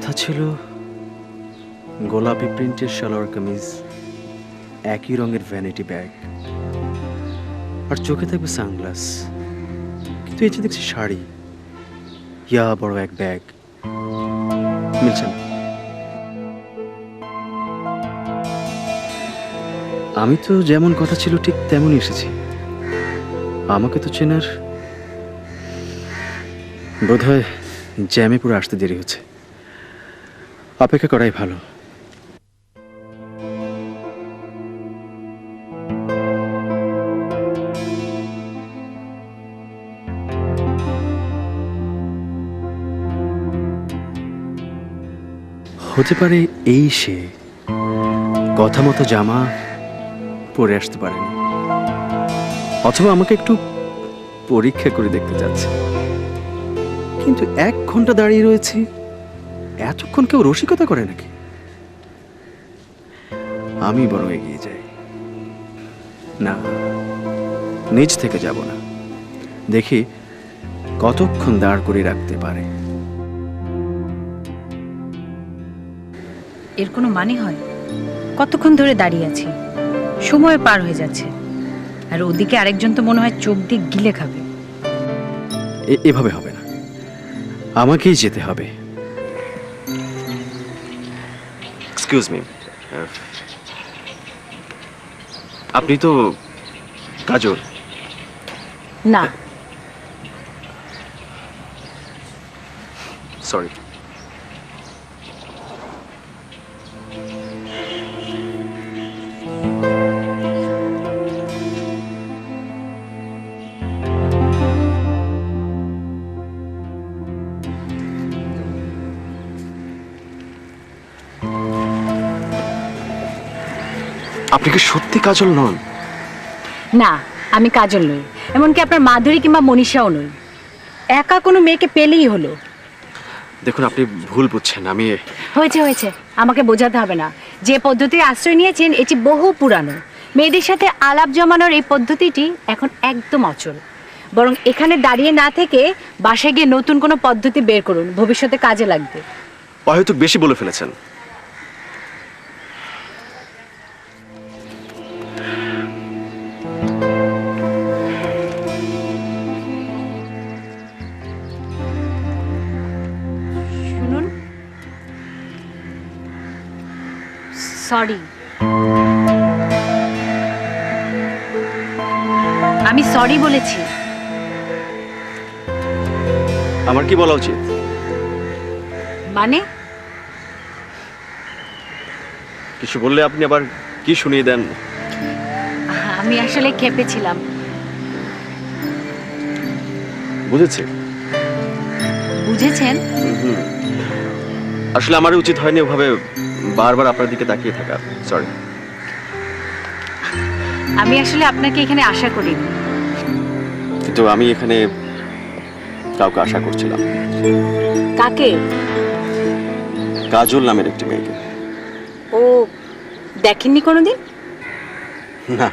কথা ছিল গোলাপি প্রিন্টের সালোয়ার কামিজ, একই রঙের ভ্যানিটি ব্যাগ, আর চোখে থাকবে সানগ্লাস। কিন্তু এই যে দেখছি শাড়ি, ইয়া বড় এক ব্যাগ, মিলছে না। আমি তো যেমন কথা ছিল ঠিক তেমনই এসেছি। আমাকে তো চেনার বোধহয় জ্যামে পুরো আসতে দেরি হচ্ছে। অপেক্ষা করাই ভালো। হতে পারে এই সে কথা মতো জামা পরে আসতে পারেনি, অথবা আমাকে একটু পরীক্ষা করে দেখতে যাচ্ছে। কিন্তু 1 ঘন্টা দাঁড়িয়ে রয়েছে, এতক্ষণ কেউ রসিকতা করে নাকি? আমি বরং এগিয়ে যাই। না, নিজ থেকে যাব না, দেখি কতক্ষণ দাঁড় করে রাখতে পারে। এর কোনো মানে হয়? কতক্ষণ ধরে দাঁড়িয়ে আছি, সময় পার হয়ে যাচ্ছে, আর ওদিকে আরেকজন তো মনে হয় চোখ দিয়ে গিলে খাবে। এভাবে হবে না, আমাকেই যেতে হবে। এক্সকিউজ মি, আপনি তো কাজল? না, সরি। আপনি কি সত্যি কাজল নন? না, আমি কাজল নই, এমনকি আপনার মাধুরী কিংবা মনীষাও নই। একা কোনো মেয়েকে পেলেই হলো। দেখুন, আপনি ভুল বুঝছেন। আমি হয়েছে হয়েছে, আমাকে বোঝাতে হবে না। যে পদ্ধতির আশ্রয় নিয়েছেন এটি বহু পুরানো। মেয়েদের সাথে আলাপ জমানোর এই পদ্ধতিটি এখন একদম অচল। বরং এখানে দাঁড়িয়ে না থেকে বাসায় গিয়ে নতুন কোনো পদ্ধতি বের করুন, ভবিষ্যতে কাজে লাগবে। হয়তো বেশি বলে ফেলেছেন। শুনুন, সরি, আমি সরি বলেছি। আমার কি বলা উচিত? মানে কিছু বললে আপনি আবার কি শুনিয়ে দেন? আমি আসলে ক্ষেপেছিলাম। বুঝেছি। বুঝেছেন? আসলে আমার উচিত হয়নি ওভাবে বারবার আপনার দিকে তাকিয়ে থাকা। সরি। আমি আসলে আপনাকে এখানে আশা করিনি। কিন্তু আমি এখানে কাউকে আশা করছিলাম। কাকে? কাজল নামের একটি মেয়েকে। ও, দেখেননি কোনোদিন? না,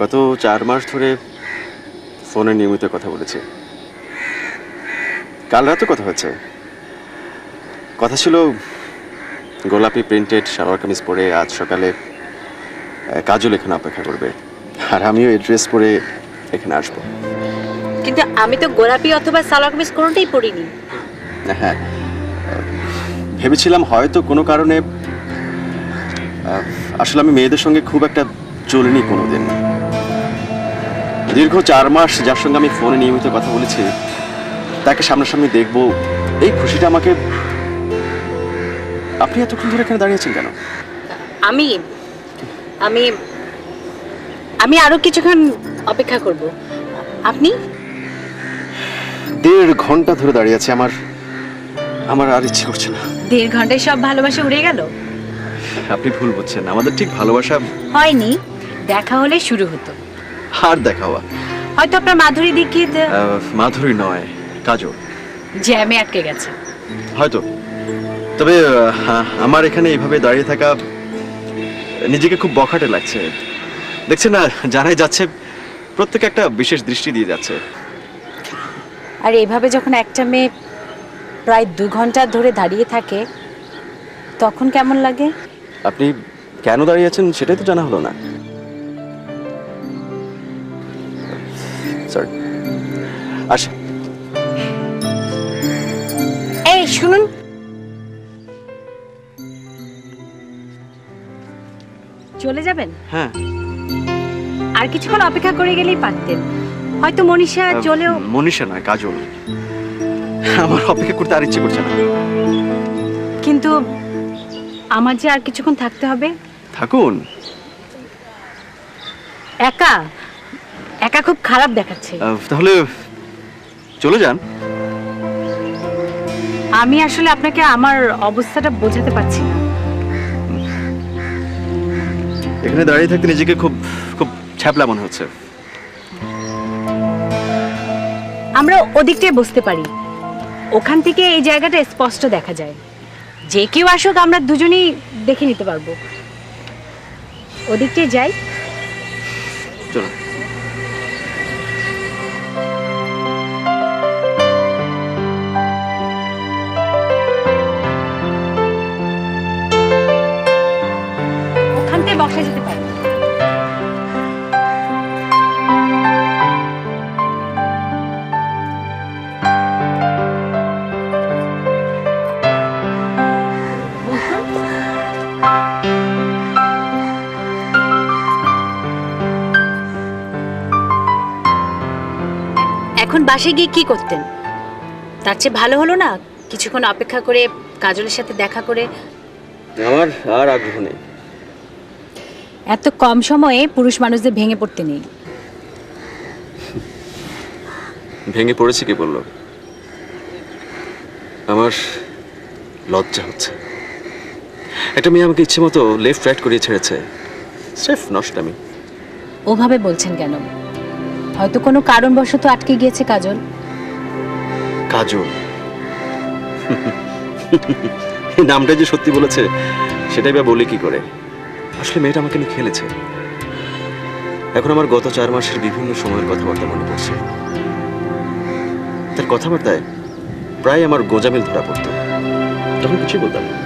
গত 4 মাস ধরে ফোনে নিয়মিত কথা বলেছি। কাল রাতে কথা হয়েছে। কথা ছিল গোলাপি প্রিন্টেড সালোয়ার কামিজ পরে আজ সকালে কাজল এখানে অপেক্ষা করবে, আর আমিও এই ড্রেস পরে এখানে আসবো। কিন্তু আমি তো গোলাপি অথবা সালোয়ার কামিজ কোনোটাই পরিনি। হ্যাঁ, ভেবেছিলাম হয়তো কোনো কারণে, আসলে আমি মেয়েদের সঙ্গে খুব একটা চলিনি কোনোদিন। দীর্ঘ 4 মাস যার সঙ্গে আমি ফোনে নিয়মিত কথা বলেছি তাকে সামনাসামনি দেখবো, এই খুশিটা আমাকে। আপনি এতক্ষণ ধরে এখানে দাঁড়িয়েছেন কেন? আমি আমি আমি আরো কিছুক্ষণ অপেক্ষা করব। আপনি? 1.5 ঘন্টা ধরে দাঁড়িয়ে আছি। আমার আর ইচ্ছে করছে না। 1.5 ঘন্টায় সব ভালোবাসা উড়ে গেল? আপনি ভুল বুঝছেন, আমাদের ঠিক ভালোবাসা হয়নি, দেখা হলে শুরু হতো। আর দেখা হওয়া। হয়তো আপনার মাধুরী দীক্ষিত মাধুরী নয়, কাজল জ্যামে আটকে গেছে হয়তো। তবে আমার এখানে এইভাবে দাঁড়িয়ে থাকা নিজেকে খুব বখাটে লাগছে। দেখছেন না, জানাই যাচ্ছে প্রত্যেকে একটা বিশেষ দৃষ্টি দিয়ে যাচ্ছে। আর এইভাবে যখন একটা মেয়ে প্রায় 2 ঘন্টা ধরে দাঁড়িয়ে থাকে তখন কেমন লাগে? আপনি কেন দাঁড়িয়ে আছেন সেটাই তো জানা হলো না। সরি। আচ্ছা, এই শুনুন, চলে যাবেন? হ্যাঁ। আর কিছুক্ষণ অপেক্ষা করে গেলেই পারতেন, হয়তো মনীষা চলেও। মনীষা নয়, কাজল। আমার অপেক্ষা করতে আর ইচ্ছে করছে না। কিন্তু আমার যে আর কিছুক্ষণ থাকতে হবে। থাকুন। একা একা খুব খারাপ দেখাচ্ছে। তাহলে চলে যান। আমি আসলে আপনাকে আমার অবস্থাটা বোঝাতে পারছি না। এখানে দাঁড়িয়ে থাকতে নিজেকে খুব খুব ছ্যাপলা মনে হচ্ছে। আমরা ওদিকটায় বসতে পারি, ওখান থেকে এই জায়গাটা স্পষ্ট দেখা যায়। যে কেউ আসুক আমরা দুজনেই দেখে নিতে পারবো। ওদিকটায় যাই। চলো। ওখানটায় বসা যেতে পারে। এখন বাসায় গিয়ে কি করতেন? তার চেয়ে ভালো হলো না কিছুক্ষণ অপেক্ষা করে কাজলের সাথে দেখা করে। আমার আর আগ্রহ নেই। এত কম সময়ে পুরুষ মানুষদের ভেঙে পড়তে নেই। ভেঙে পড়েছি কে বললো? আমার লজ্জা হচ্ছে। একটা মেয়ে আমাকে ইচ্ছে মতো লেফট রাইট করিয়ে ছেড়েছে। স্রেফ নষ্টামি। ওভাবে বলছেন কেন? হয়তো কোনো কারণবশত আটকে গিয়েছে কাজল। কাজল? এই নামটা যে সত্যি বলেছে সেটাই বা বলি কি করে? আসলে মেয়েটা আমাকে নিয়ে খেলেছে। এখন আমার গত 4 মাসের বিভিন্ন সময়ের কথাবার্তা মনে পড়ছে। তার কথাবার্তায় প্রায় আমার গোজামিল ধরা পড়তো। তখন কিছুই বলতাম না।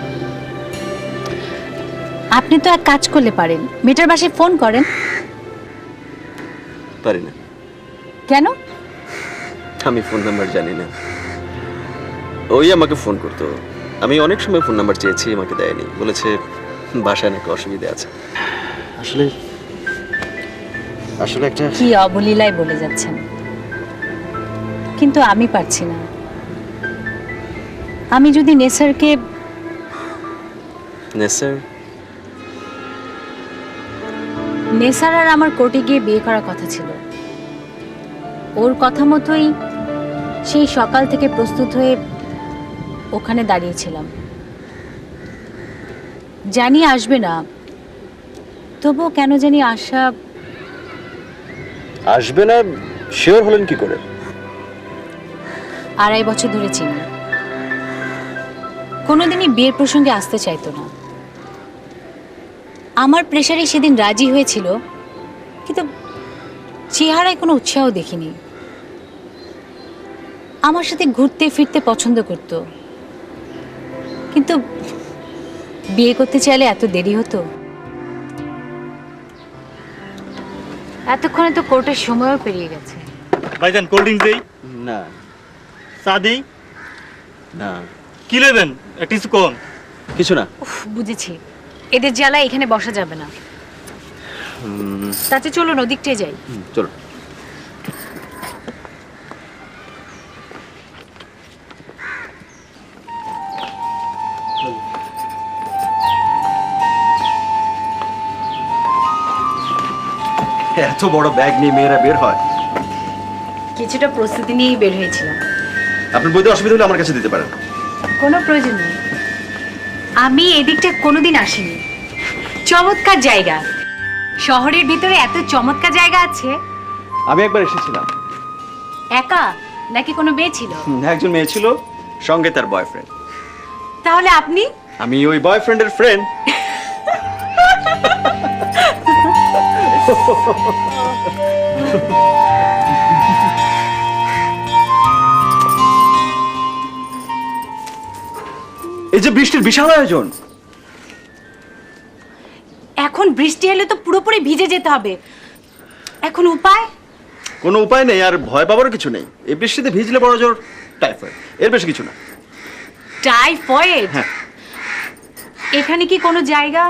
আপনি তো এক কাজ করলে পারেন, মেয়েটার বাসায় ফোন করেন। পারি না। কেন? আমি ফোন নাম্বার জানি না। ওই আমাকে ফোন করতো। আমি অনেক সময় ফোন নাম্বার চেয়েছি, আমাকে দেয়নি। বলেছে বাসায় নাকি অসুবিধা আছে। আসলে আসলে একটা কি অবলীলায় বলে যাচ্ছেন। কিন্তু আমি পারছি না। আমি যদি নেসারকে নেসার আর আমার কোর্টে গিয়ে বিয়ে করার কথা ছিল। ওর কথা মতোই সেই সকাল থেকে প্রস্তুত হয়ে ওখানে দাঁড়িয়েছিলাম। জানি আসবে না, তবুও কেন জানি আশা। আসবে না শিওর হলেন কি করে? 2.5 বছর ধরে চিনি। কোনোদিনই বিয়ের প্রসঙ্গে আসতে চাইতো না। আমার প্রেশারে সেদিন রাজি হয়েছিল, কিন্তু চেহারায় কোনো উৎসাহ দেখিনি। আমার সাথে ঘুরতে ফিরতে পছন্দ করত, কিন্তু বিয়ে করতে চাইলে এত দেরি হতো। এতক্ষণে তো কোর্টের সময়ও পেরিয়ে গেছে। ভাইজান কোল্ড ড্রিঙ্কস দেই? না। চা দেই? না। কি নেবেন? কিছু কম? কিছু না। উফ, বুঝেছি, এদের জ্বালায় এখানে বসা যাবে না। তাতে চলুন ওদিকটায় যাই। চলো। এত বড় ব্যাগ নিয়ে মেয়েরা বের হয়? কিছুটা প্রস্তুতি নিয়েই বের হয়েছিলাম। আপনার বইতে অসুবিধা হলে আমার কাছে দিতে পারেন। কোনো প্রয়োজন নেই, আমি এদিকটা কোনোদিন আসিনি। চমৎকার জায়গা, শহরের ভিতরে এত চমৎকার জায়গা আছে। আমি একবার এসেছিলাম। একা নাকি কোনো মেয়ে ছিল? একজন মেয়ে ছিল, সঙ্গে তার বয়ফ্রেন্ড। তাহলে আপনি? আমি ওই বয়ফ্রেন্ডের ফ্রেন্ড। এই যে বৃষ্টির বিশাল আয়োজন। এখন বৃষ্টি এলে তো পুরোপুরি ভিজে যেতে হবে, এখন উপায়? কোনো উপায় নেই, আর ভয় পাবারও কিছু নেই। এই বৃষ্টিতে ভিজলে বড় জোর টাইফয়েড, এর বেশি কিছু না। টাইফয়েড? হ্যাঁ। এখানে কি কোনো জায়গা?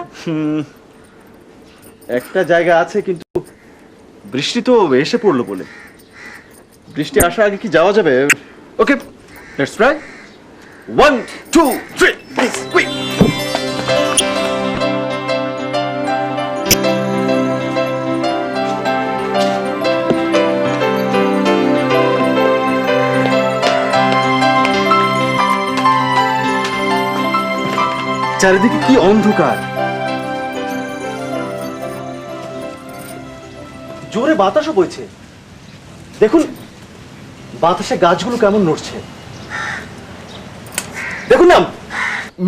একটা জায়গা আছে, কিন্তু বৃষ্টি তো এসে পড়লো বলে। বৃষ্টি আসার আগে কি যাওয়া যাবে? ওকে, লেটস ট্রাই। 1 2 3 please quick. চারিদিকে কি অন্ধকার, জোরে বাতাসও বইছে। দেখুন বাতাসে গাছগুলো কেমন নড়ছে। দেখুন না,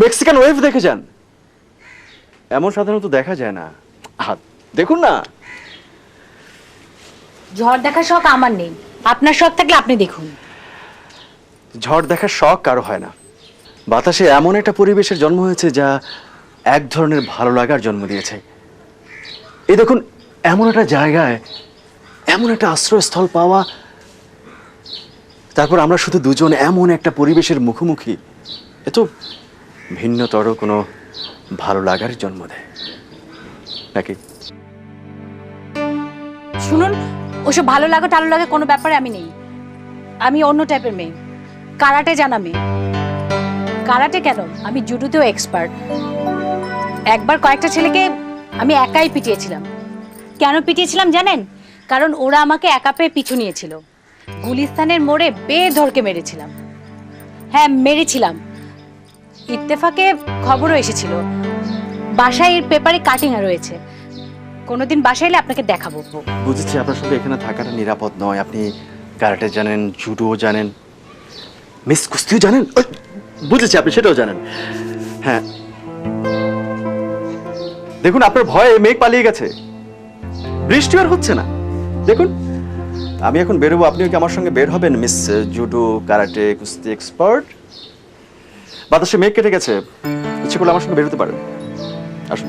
মেক্সিকান ওয়েভ দেখে যান, এমন সাধারণত দেখা যায় না। দেখুন না। ঝড় দেখার শখ আমার নেই, আপনার শখ থাকলে আপনি দেখুন। ঝড় দেখার শখ কারো হয় না। বাতাসে এমন একটা পরিবেশের জন্ম হয়েছে যা এক ধরনের ভালো লাগার জন্ম দিয়েছে। এই দেখুন, এমন একটা জায়গায় এমন একটা আশ্রয়স্থল পাওয়া, তারপর আমরা শুধু দুজন এমন একটা পরিবেশের মুখোমুখি, এ তো ভিন্নতর কোনো ভালো লাগার জন্ম দেয় নাকি? শুনুন, ওসব ভালো লাগা টালো লাগে কোনো ব্যাপারে আমি নেই। আমি অন্য টাইপের মেয়ে, কারাটে জানা মেয়ে। কারাটে কেন, আমি জুডোতেও এক্সপার্ট। একবার কয়েকটা ছেলেকে আমি একাই পিটিয়েছিলাম। কেন পিটিয়েছিলাম জানেন? কারণ ওরা আমাকে একা পেয়ে পিছু নিয়েছিল। গুলিস্তানের মোড়ে বেধড়কে মেরেছিলাম। হ্যাঁ, মেরেছিলাম। ইত্তেফাকে খবরও এসেছিল। বাসায় এর পেপারে কাটিং রয়েছে। কোনোদিন বাসায় এলে আপনাকে দেখাবো। বুঝেছি আপনার সঙ্গে এখানে থাকাটা নিরাপদ নয়। আপনি কারাটে জানেন, জুডো জানেন, মিস কুস্তিও জানেন। বুঝেছি আপনি সেটাও জানেন। হ্যাঁ, দেখুন আপনার ভয়ে মেঘ পালিয়ে গেছে, বৃষ্টি আর হচ্ছে না। দেখুন আমি এখন বেরোবো, আপনিও কি আমার সঙ্গে বের হবেন মিস জুডো কারাটে কুস্তি এক্সপার্ট? বাতাসে মেঘ কেটে গেছে, ইচ্ছে করলে আমার সঙ্গে বেরোতে পারেন। আসুন।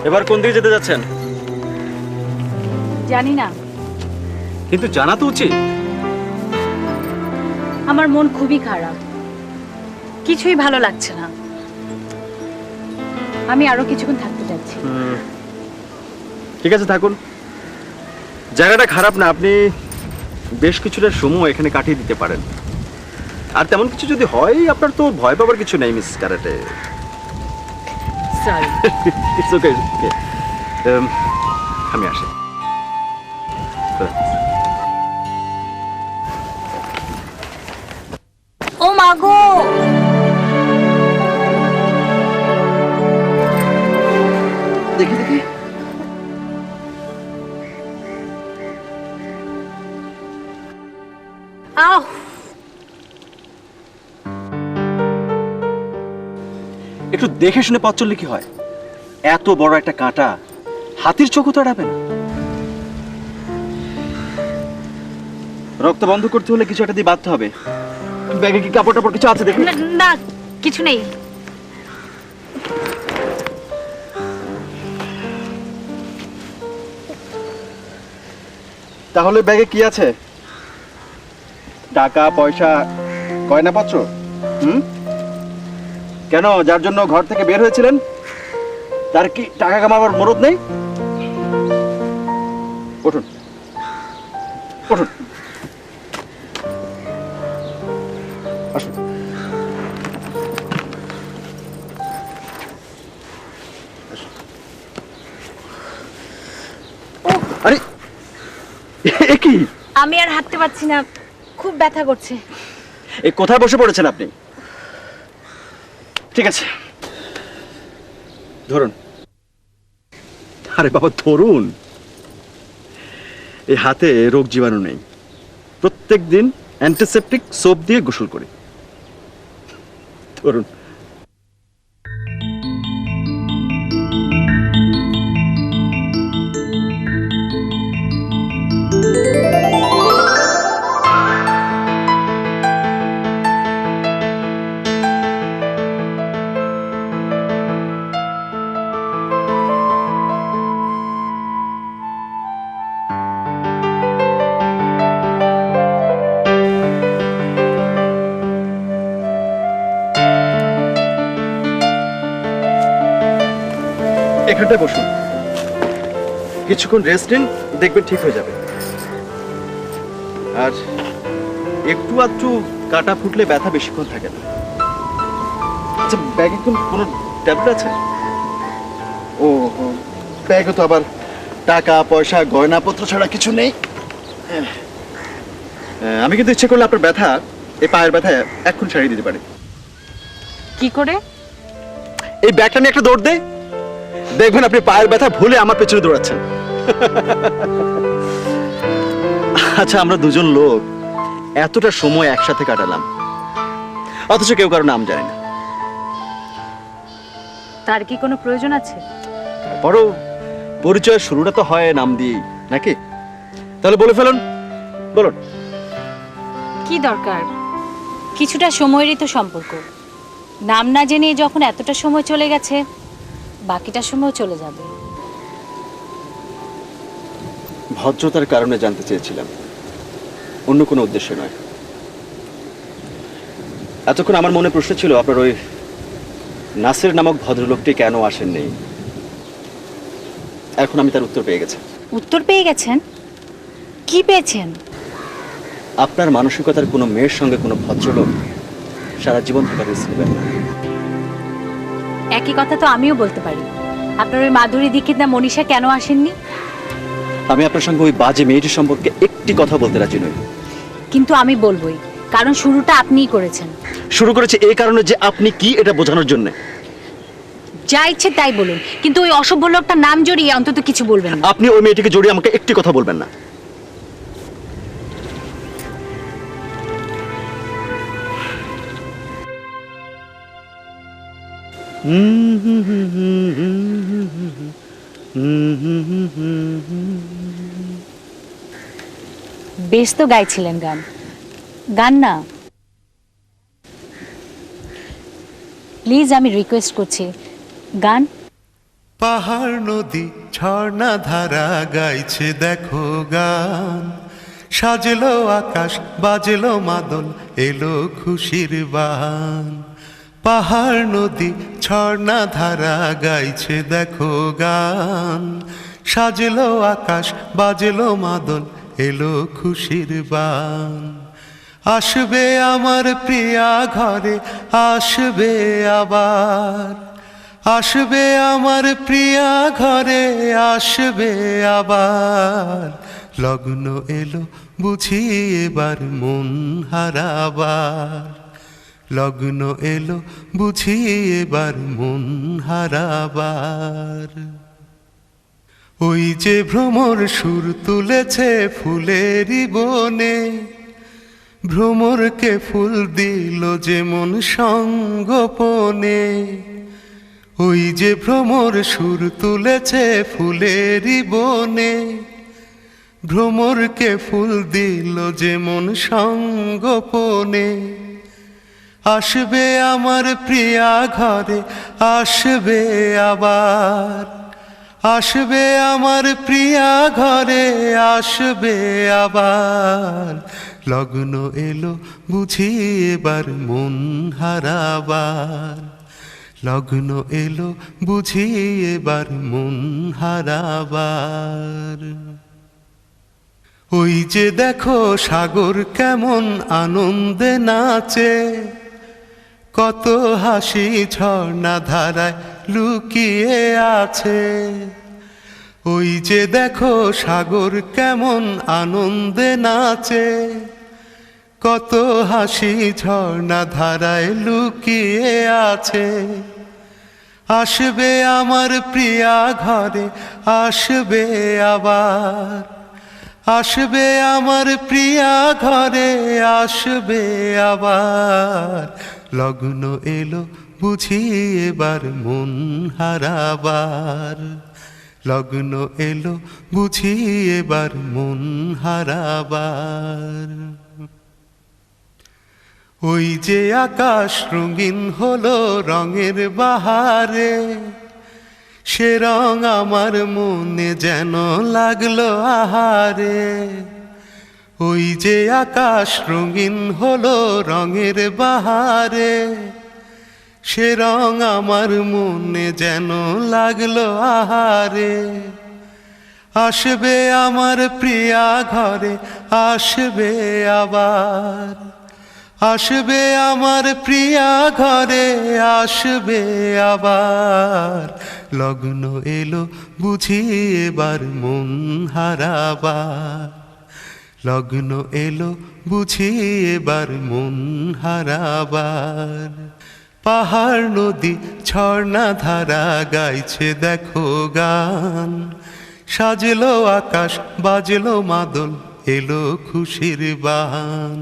এবার কোন দিকে যেতে যাচ্ছেন? জানি না, কিন্তু জানা তো উচিত। আমার মন খুবই খারাপ, কিছুই ভালো লাগছে না। আমি আরো কিছুক্ষণ থাকতে চাচ্ছি। ঠিক আছে, থাকুন। জায়গাটা খারাপ না, আপনি বেশ কিছুটা সময় এখানে কাটিয়ে দিতে পারেন। আর তেমন কিছু যদি হয়, আপনার তো ভয় পাবার কিছু নেই miss karate. Sorry. It's okay. আমি আসি। ও মাগো, দেখি দেখি। আহ, একটু দেখে শুনে পথ চললে কি হয়? এত বড় একটা কাঁটা, হাতির চোখও তো এড়াবে না। রক্ত বন্ধ করতে হলে কিছু একটা দিয়ে বাঁধতে হবে। ব্যাগে কি কাপড় টাপড় কিছু আছে দেখুন। না কিছু নেই। তাহলে ব্যাগে কি আছে? টাকা পয়সা, গয়নাপত্র? কেন, যার জন্য ঘর থেকে বের হয়েছিলেন তার কি টাকা কামাবার মরদ নেই? উঠুন উঠুন, আসুন। আরে এ কি? আমি আর হাঁটতে পারছি না, খুব ব্যথা করছে। এই কোথায় বসে পড়েছেন আপনি? ঠিক আছে, ধরুন। আরে বাবা ধরুন। এই হাতে রোগ জীবাণু নেই। প্রত্যেক দিন অ্যান্টিসেপটিক সোপ দিয়ে গোসল করি। ধরুন। এখানটায় বসুন, কিছুক্ষণ রেস্ট নিন, দেখবেন ঠিক হয়ে যাবে। আর একটু আধটু কাটা ফুটলে ব্যথা বেশিক্ষণ থাকে না। আচ্ছা, ব্যাগে কোনো ট্যাবলেট আছে? ও ব্যাগে তো আবার টাকা পয়সা গয়নাপত্র ছাড়া কিছু নেই। আমি কিন্তু ইচ্ছে করলে আপনার ব্যথা, এই পায়ের ব্যথা এখন সারিয়ে দিতে পারি। কি করে? এই ব্যাগটা নিয়ে একটা দৌড় দে, দেখবেন আপনি পায়ের ব্যথা ভুলে আমার পেছনে দৌড়াচ্ছেন। আচ্ছা, আমরা দুজন লোক এতটা সময় একসাথে কাটালাম, অথচ কেউ কারো নাম জানে না। তার কি কোনো প্রয়োজন আছে? বড় পরিচয়ের শুরুটা তো হয় নাম দিয়েই, নাকি? তাহলে বলে ফেলুন, বলুন। কি দরকার? কিছুটা সময়েরই তো সম্পর্ক। নাম না জেনে যখন এতটা সময় চলে গেছে, বাকিটা সময় চলে যাবে। ভদ্রতার কারণে জানতে চেয়েছিলাম, অন্য কোনো উদ্দেশ্য নয়। এতক্ষণ আমার মনে প্রশ্ন ছিল, আপনার ওই নাসির নামক ভদ্রলোকটি কেন আসেননি। এখন আমি তার উত্তর পেয়ে গেছি। উত্তর পেয়ে গেছেন? কি পেয়েছেন? আপনার মানসিকতার কোনো মেয়ের সঙ্গে কোনো ভদ্রলোক সারা জীবন থাকার রিস্ক নেবেন না। একই কথা তো আমিও বলতে পারি। আপনার ওই মাধুরী দীক্ষিত না মনীষা কেন আসেননি? আমি আপনার সঙ্গে ওই বাজে মেয়েটির সম্পর্কে একটি কথা বলতে রাজি নই। কিন্তু আমি বলবোই, কারণ শুরুটা আপনিই করেছেন। শুরু করেছে এই কারণে যে আপনি কি, এটা বোঝানোর জন্য। যা ইচ্ছে তাই বলুন, কিন্তু ওই অসভ্য লোকটার নাম জড়িয়ে অন্তত কিছু বলবেন না। আপনি ওই মেয়েটিকে জড়িয়ে আমাকে একটি কথা বলবেন না। বেশ তো গাইছিলেন গান, গান না। প্লিজ, আমি রিকোয়েস্ট করছি, গান। পাহাড় নদী ঝর্ণা ধারা গাইছে দেখো গান, সাজলো আকাশ বাজলো মাদল এলো খুশির বান। পাহাড় নদী ঝর্ণা ধারা গাইছে দেখো গান, সাজলো আকাশ বাজলো মাদল এলো খুশির বান। আসবে আমার প্রিয়া ঘরে, আসবে আবার, আসবে আমার প্রিয়া ঘরে, আসবে আবার। লগ্ন এলো বুঝি এবার মন হারাবার, লগ্ন এলো বুঝি এবার মন হারাবার। ওই যে ভ্রমর সুর তুলেছে ফুলেরই বনে, ভ্রমরকে ফুল দিল যে মন সঙ্গোপনে। ওই যে ভ্রমর সুর তুলেছে ফুলেরই বনে, ভ্রমরকে ফুল দিল যে মন সঙ্গোপনে। আসবে আমার প্রিয়া ঘরে, আসবে আবার, আসবে আমার প্রিয়া ঘরে, আসবে আবার। লগ্ন এলো বুঝি এবার মন হারাবার, লগ্ন এলো বুঝি এবার মন হারাবার। ওই যে দেখো সাগর কেমন আনন্দে নাচে, কত হাসি ঝর্ণা ধারায় লুকিয়ে আছে। ওই যে দেখো সাগর কেমন আনন্দে নাচে, কত হাসি ঝর্ণা ধারায় লুকিয়ে আছে। আসবে আমার প্রিয়া ঘরে, আসবে আবার, আসবে আমার প্রিয়া ঘরে, আসবে আবার। লগ্ন এলো বুঝি এবার মন হারাবার, লগ্ন এলো বুঝি এবার মন হারাবার। ওই যে আকাশ রঙিন হলো রঙের বাহারে, সে রং আমার মনে যেন লাগলো আহারে। ওই যে আকাশ রঙিন হলো রঙের বাহারে, সে রং আমার মনে যেন লাগলো আহারে। আসবে আমার প্রিয়া ঘরে, আসবে আবার, আসবে আমার প্রিয়া ঘরে, আসবে আবার। লগ্ন এলো বুঝি এবার মন হারাবার, লগ্ন এলো বুঝি এবার মন হারাবার। পাহাড় নদী ঝর্ণা ধারা গাইছে দেখো গান, সাজলো আকাশ বাজলো মাদল এলো খুশির বান।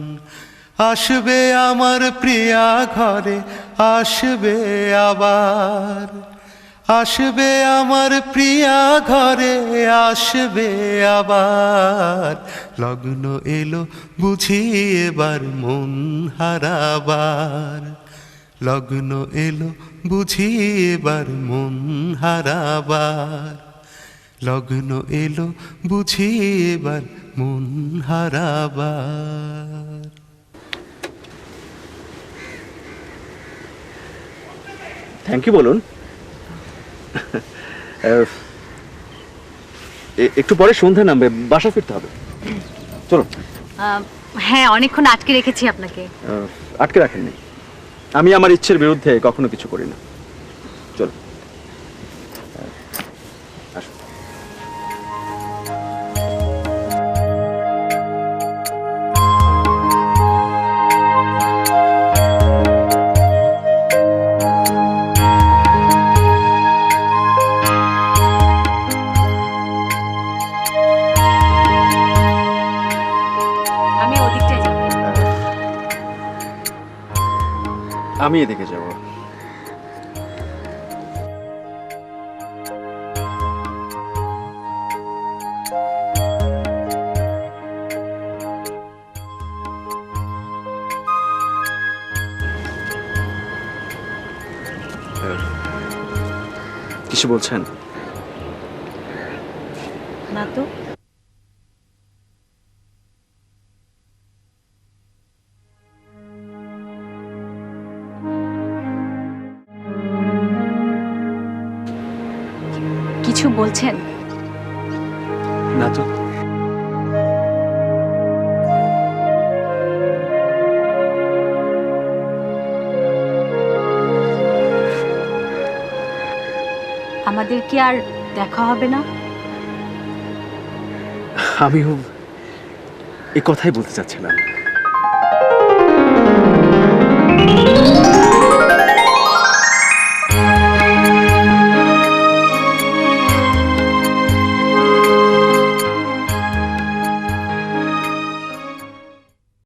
আসবে আমার প্রিয়া ঘরে, আসবে আবার, আসবে আমার প্রিয়া ঘরে, আসবে আবার। লগ্ন এলো বুঝি এবার মন হারাবার, লগ্ন এলো বুঝি এবার মন হারাবার, লগ্ন এলো বুঝি এবার মন হারাবার। থ্যাংক ইউ বলুন। একটু পরে সন্ধ্যা নামবে, বাসা ফিরতে হবে। চলো। হ্যাঁ, অনেকক্ষণ আটকে রেখেছি আপনাকে। আটকে রাখেননি, আমি আমার ইচ্ছের বিরুদ্ধে কখনো কিছু করি না। চলো আসো। আমি ওদিকটায় যাব। আমি এদিকে যাব। কিছু বলছেন? না তো। কিছু বলছেন? না তো। আমাদের কি আর দেখা হবে না? আমিও এই কথাই বলতে চাচ্ছিলাম।